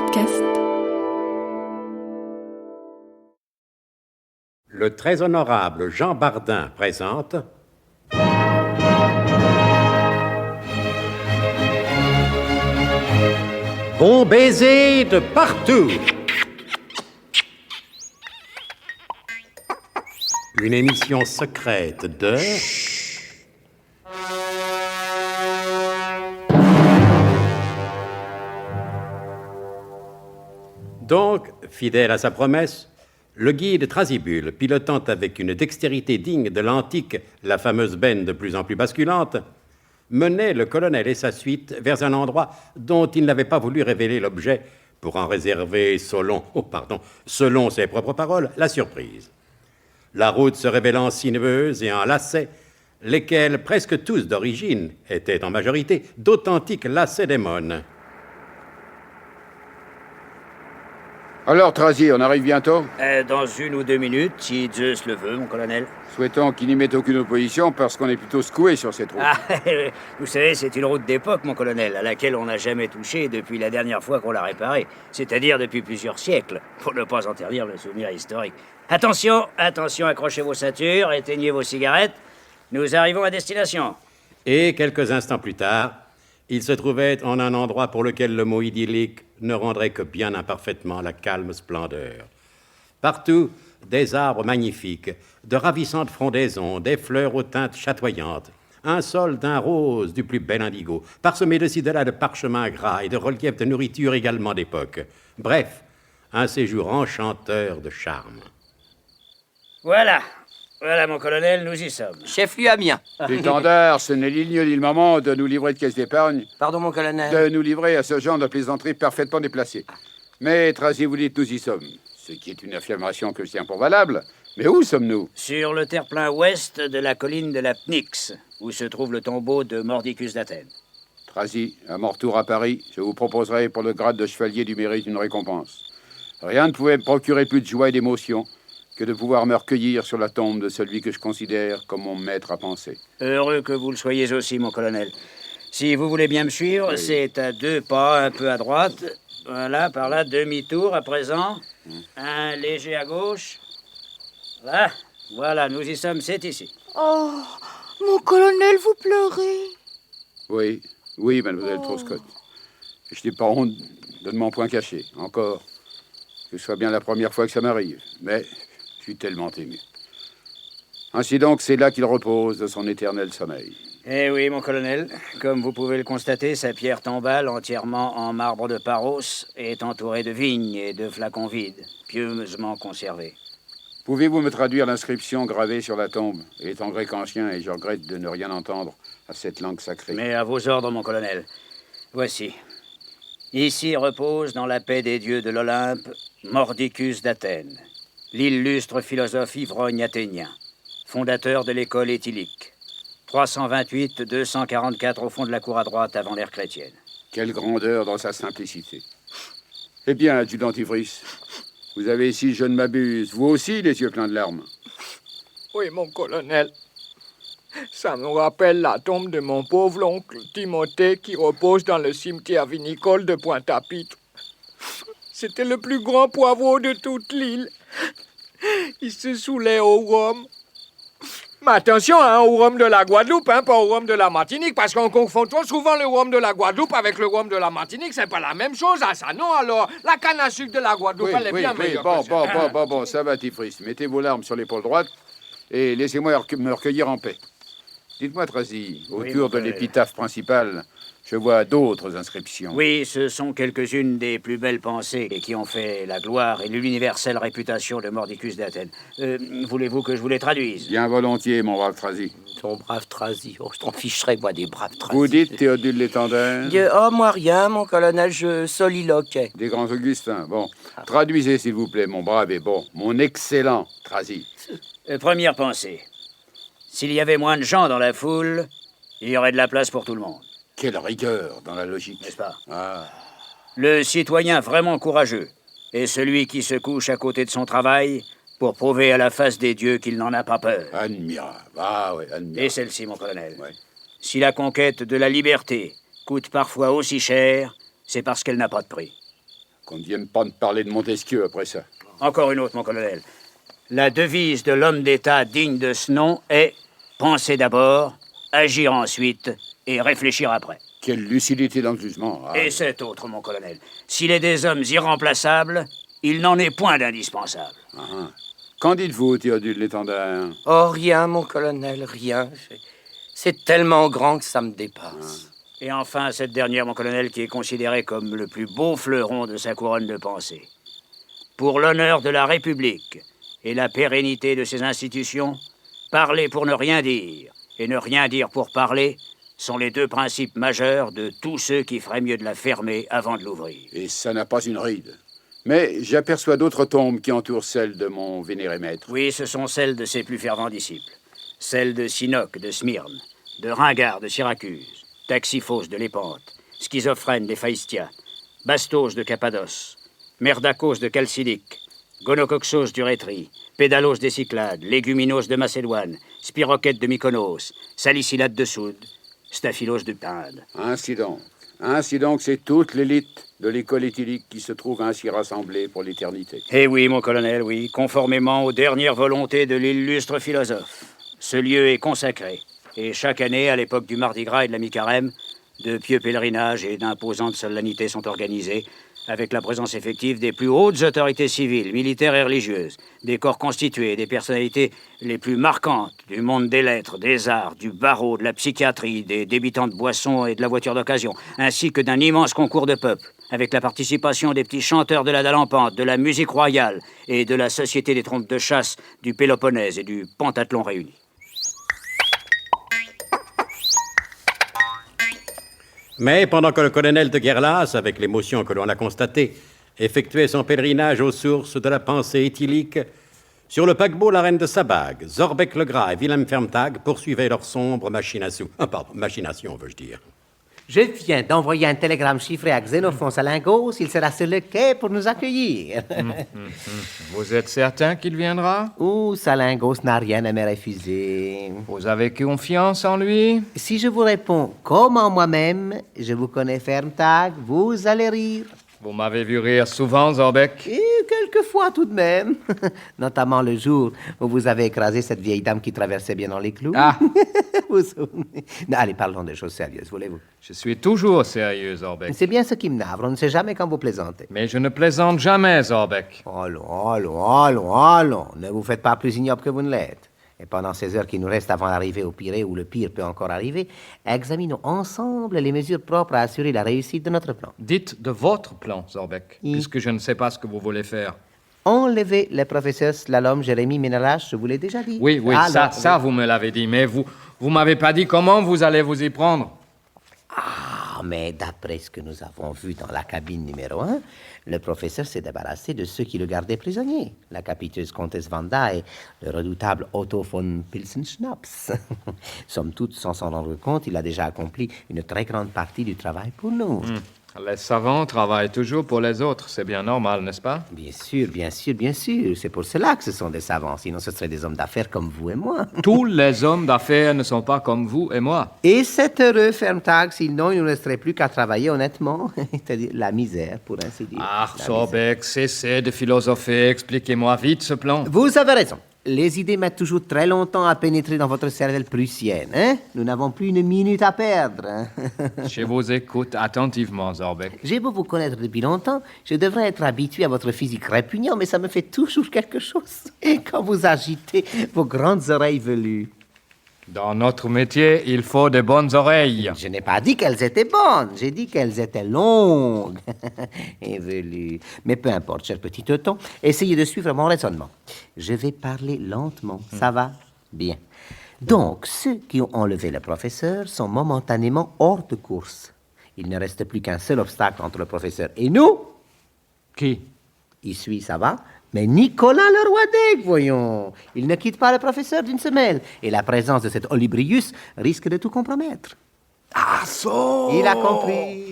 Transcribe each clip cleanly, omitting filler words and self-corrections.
podcast. Le très honorable Jean Bardin présente Bon baiser de partout. Une émission secrète de... Donc, fidèle à sa promesse, le guide Trasibule, pilotant avec une dextérité digne de l'antique la fameuse benne de plus en plus basculante, menait le colonel et sa suite vers un endroit dont il n'avait pas voulu révéler l'objet pour en réserver, selon ses propres paroles, la surprise. La route se révélant sinueuse et en lacets, lesquels, presque tous d'origine, étaient en majorité d'authentiques lacets d'émone. Alors, Trazy, on arrive bientôt? Dans 1 ou 2 minutes, si Zeus le veut, mon colonel. Souhaitons qu'il n'y mette aucune opposition parce qu'on est plutôt secoué sur cette route. Ah, vous savez, c'est une route d'époque, mon colonel, à laquelle on n'a jamais touché depuis la dernière fois qu'on l'a réparée, c'est-à-dire depuis plusieurs siècles, pour ne pas en ternir le souvenir historique. Attention, accrochez vos ceintures, éteignez vos cigarettes. Nous arrivons à destination. Et quelques instants plus tard, il se trouvait en un endroit pour lequel le mot idyllique ne rendrait que bien imparfaitement la calme splendeur. Partout, des arbres magnifiques, de ravissantes frondaisons, des fleurs aux teintes chatoyantes, un sol d'un rose du plus bel indigo, parsemé de ci de là de parchemins gras et de reliefs de nourriture également d'époque. Bref, un séjour enchanteur de charme. Voilà, mon colonel, nous y sommes. Chef-lieu Amiens. L'étendard, ce n'est ni le lieu ni le moment de nous livrer de caisse d'épargne, Pardon, mon colonel. de nous livrer à ce genre de plaisanterie parfaitement déplacée. Mais, Trazy, vous dites nous y sommes, ce qui est une affirmation que je tiens pour valable. Mais où sommes-nous? Sur le terre-plein ouest de la colline de la Pnyx, où se trouve le tombeau de Mordicus d'Athènes. Trazy, à mon retour à Paris, je vous proposerai pour le grade de chevalier du mérite une récompense. Rien ne pouvait me procurer plus de joie et d'émotion que de pouvoir me recueillir sur la tombe de celui que je considère comme mon maître à penser. Heureux que vous le soyez aussi, mon colonel. Si vous voulez bien me suivre, Oui. c'est à 2 pas, un peu à droite. Voilà, par là, demi-tour à présent. Un léger à gauche. Voilà, nous y sommes, c'est ici. Oh, mon colonel, vous pleurez. Oui, mademoiselle Troscott. Je n'ai pas honte de ne m'en point cacher, encore. Que ce soit bien la première fois que ça m'arrive. Mais je suis tellement ému. Ainsi donc, c'est là qu'il repose de son éternel sommeil. Eh oui, mon colonel. Comme vous pouvez le constater, sa pierre tombale, entièrement en marbre de Paros, est entourée de vignes et de flacons vides, pieusement conservés. Pouvez-vous me traduire l'inscription gravée sur la tombe? Elle est en grec ancien et je regrette de ne rien entendre à cette langue sacrée. Mais à vos ordres, mon colonel. Voici. Ici repose, dans la paix des dieux de l'Olympe, Mordicus d'Athènes, l'illustre philosophe ivrogne athénien, fondateur de l'école éthylique. 328-244 au fond de la cour à droite avant l'ère chrétienne. Quelle grandeur dans sa simplicité. Eh bien, adjudant Ivris, vous avez, si je ne m'abuse, vous aussi les yeux pleins de larmes. Oui, mon colonel. Ça me rappelle la tombe de mon pauvre oncle Timothée qui repose dans le cimetière vinicole de Pointe-à-Pitre. C'était le plus grand poivreau de toute l'île. Il se saoulait au rhum. Mais attention, au rhum de la Guadeloupe, pas au rhum de la Martinique, parce qu'on confond trop souvent le rhum de la Guadeloupe avec le rhum de la Martinique. C'est pas la même chose, ça, non? Alors, la canne à sucre de la Guadeloupe, elle est bien meilleure. Bon, ça va, Tifris. Mettez vos larmes sur l'épaule droite et laissez-moi me recueillir en paix. Dites-moi, Trazy, autour de l'épitaphe principale, je vois d'autres inscriptions. Oui, ce sont quelques-unes des plus belles pensées qui ont fait la gloire et l'universelle réputation de Mordicus d'Athènes. Voulez-vous que je vous les traduise? Bien volontiers, mon brave Trazy. Ton brave Trazy. Oh, je t'en ficherais, moi, des braves Trazy. Vous dites Théodule l'étendard? Oh, moi, rien, mon colonel, je soliloquais. Des grands Augustins. Bon, traduisez, s'il vous plaît, mon brave et bon, mon excellent Trazy. Première pensée. S'il y avait moins de gens dans la foule, il y aurait de la place pour tout le monde. Quelle rigueur dans la logique. N'est-ce pas? Ah. Le citoyen vraiment courageux est celui qui se couche à côté de son travail pour prouver à la face des dieux qu'il n'en a pas peur. Admirable. Ah oui, admirable. Et celle-ci, mon colonel. Ouais. Si la conquête de la liberté coûte parfois aussi cher, c'est parce qu'elle n'a pas de prix. Qu'on ne vienne pas de parler de Montesquieu après ça. Encore une autre, mon colonel. La devise de l'homme d'État digne de ce nom est « penser d'abord, agir ensuite et réfléchir après ». Quelle lucidité dans le jugement. Ah. Et cet autre, mon colonel. S'il est des hommes irremplaçables, il n'en est point d'indispensable. Ah. Qu'en dites-vous, Théodule l'étendard? Oh, rien, mon colonel, rien. C'est tellement grand que ça me dépasse. Et enfin, cette dernière, mon colonel, qui est considérée comme le plus beau fleuron de sa couronne de pensée. Pour l'honneur de la République et la pérennité de ses institutions, parler pour ne rien dire et ne rien dire pour parler sont les deux principes majeurs de tous ceux qui feraient mieux de la fermer avant de l'ouvrir. Et ça n'a pas une ride. Mais j'aperçois d'autres tombes qui entourent celle de mon vénéré maître. Oui, ce sont celles de ses plus fervents disciples. Celles de Sinoc de Smyrne, de Ringard de Syracuse, Taxiphos de Lépante, Schizophrène d'Éphaïstia, Bastos de Cappadoce, Merdakos de Chalcidique, Gonocoxos d'Urétrie, Pédalos des Cyclades, Léguminos de Macédoine, Spirochète de Mykonos, Salicylate de Soude, Staphylos de Pinde. Ainsi donc, c'est toute l'élite de l'école éthylique qui se trouve ainsi rassemblée pour l'éternité. Eh oui, mon colonel, oui, conformément aux dernières volontés de l'illustre philosophe. Ce lieu est consacré, et chaque année, à l'époque du Mardi Gras et de la Mi-Carême, de pieux pèlerinages et d'imposantes solennités sont organisés, avec la présence effective des plus hautes autorités civiles, militaires et religieuses, des corps constitués, des personnalités les plus marquantes du monde des lettres, des arts, du barreau, de la psychiatrie, des débitants de boissons et de la voiture d'occasion, ainsi que d'un immense concours de peuple, avec la participation des petits chanteurs de la dalle en pente, de la musique royale et de la Société des trompes de chasse du Péloponnèse et du Pentathlon réunis. Mais pendant que le colonel de Guerlas, avec l'émotion que l'on a constatée, effectuait son pèlerinage aux sources de la pensée éthylique, sur le paquebot La Reine de Sabag, Zorbeck le Gras et Wilhelm Fermtag poursuivaient leur sombre machination, veux-je dire. Je viens d'envoyer un télégramme chiffré à Xénophon Salingos. Il sera sur le quai pour nous accueillir. Vous êtes certain qu'il viendra? Oh, Salingos n'a rien à me refuser. Vous avez confiance en lui? Si je vous réponds comme en moi-même, je vous connais Fermtag, vous allez rire. Vous m'avez vu rire souvent, Zorbeck. Et quelquefois tout de même. Notamment le jour où vous avez écrasé cette vieille dame qui traversait bien dans les clous. Ah. Vous souvenez? Non, allez, parlons de choses sérieuses, voulez-vous? Je suis toujours sérieux, Zorbeck. C'est bien ce qui me navre. On ne sait jamais quand vous plaisantez. Mais je ne plaisante jamais, Zorbeck. Allons. Ne vous faites pas plus ignoble que vous ne l'êtes. Et pendant ces heures qui nous restent avant d'arriver au Pirée, où le pire peut encore arriver, examinons ensemble les mesures propres à assurer la réussite de notre plan. Dites de votre plan, Zorbeck, puisque je ne sais pas ce que vous voulez faire. Enlever le professeur Slalom Jérémie Ménelache, je vous l'ai déjà dit. Oui, ça vous me l'avez dit, mais vous m'avez pas dit comment vous allez vous y prendre. Ah, mais d'après ce que nous avons vu dans la cabine numéro 1, le professeur s'est débarrassé de ceux qui le gardaient prisonnier, la capiteuse comtesse Wanda et le redoutable Otto von Pilsen-Schnaps. Somme toute, sans s'en rendre compte, il a déjà accompli une très grande partie du travail pour nous. Les savants travaillent toujours pour les autres, c'est bien normal, n'est-ce pas? Bien sûr. C'est pour cela que ce sont des savants, sinon ce seraient des hommes d'affaires comme vous et moi. Tous les hommes d'affaires ne sont pas comme vous et moi. Et c'est heureux, Fermtag, sinon il ne nous resterait plus qu'à travailler honnêtement, c'est-à-dire la misère, pour ainsi dire. Ah, Zorbeck, cessez de philosopher, expliquez-moi vite ce plan. Vous avez raison. Les idées mettent toujours très longtemps à pénétrer dans votre cervelle prussienne, hein? Nous n'avons plus une minute à perdre. Hein? Je vous écoute attentivement, Zorbeck. J'ai beau vous connaître depuis longtemps, je devrais être habitué à votre physique répugnant, mais ça me fait toujours quelque chose. Et quand vous agitez vos grandes oreilles velues. Dans notre métier, il faut de bonnes oreilles. Je n'ai pas dit qu'elles étaient bonnes, j'ai dit qu'elles étaient longues et velues. Mais peu importe, cher petit teuton, essayez de suivre mon raisonnement. Je vais parler lentement, ça va? Bien. Donc, ceux qui ont enlevé le professeur sont momentanément hors de course. Il ne reste plus qu'un seul obstacle entre le professeur et nous. Qui? Il suit, ça va? Mais Nicolas le roi d'Aigle, voyons. Il ne quitte pas le professeur d'une semelle. Et la présence de cet Olybrius risque de tout compromettre. Ah, ça! Il a compris.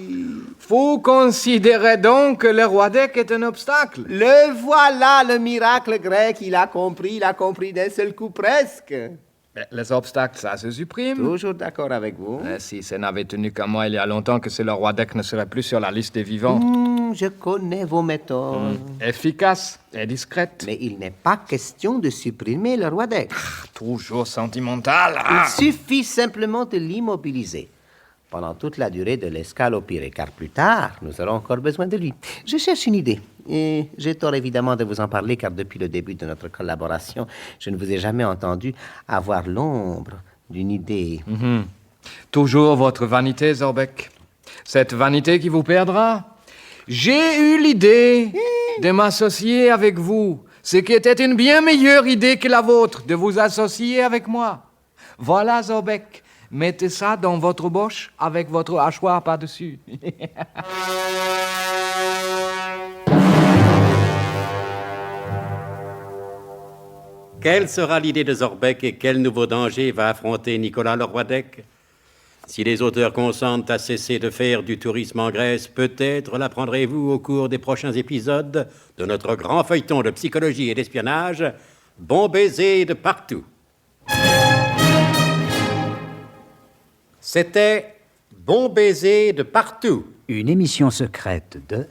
Vous considérez donc que le roi d'Aigle est un obstacle? Le voilà, le miracle grec. Il a compris d'un seul coup presque. Mais les obstacles, ça se supprime. Toujours d'accord avec vous. Si ça n'avait tenu qu'à moi il y a longtemps que c'est le roi d'Aigle ne serait plus sur la liste des vivants. Je connais vos méthodes. Efficace et discrète. Mais il n'est pas question de supprimer le roi d'Aix. Toujours sentimental. Il suffit simplement de l'immobiliser pendant toute la durée de l'escale au Pirée, car plus tard, nous aurons encore besoin de lui. Je cherche une idée. Et j'ai tort évidemment de vous en parler, car depuis le début de notre collaboration, je ne vous ai jamais entendu avoir l'ombre d'une idée. Toujours votre vanité, Zorbeck. Cette vanité qui vous perdra. J'ai eu l'idée de m'associer avec vous, ce qui était une bien meilleure idée que la vôtre, de vous associer avec moi. Voilà, Zorbeck. Mettez ça dans votre poche avec votre hachoir par-dessus. Quelle sera l'idée de Zorbeck et quel nouveau danger va affronter Nicolas Leroy-d'Aix? Si les auteurs consentent à cesser de faire du tourisme en Grèce, peut-être l'apprendrez-vous au cours des prochains épisodes de notre grand feuilleton de psychologie et d'espionnage, Bon baiser de partout. C'était Bon baiser de partout. Une émission secrète de...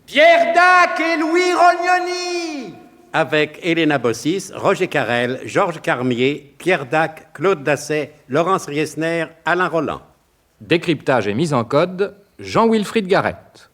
Pierre Dac et Louis Rognoni. Avec Elena Bossis, Roger Carrel, Georges Carmier, Pierre Dac, Claude Dasset, Laurence Riesner, Alain Roland. Décryptage et mise en code, Jean-Wilfried Garrett.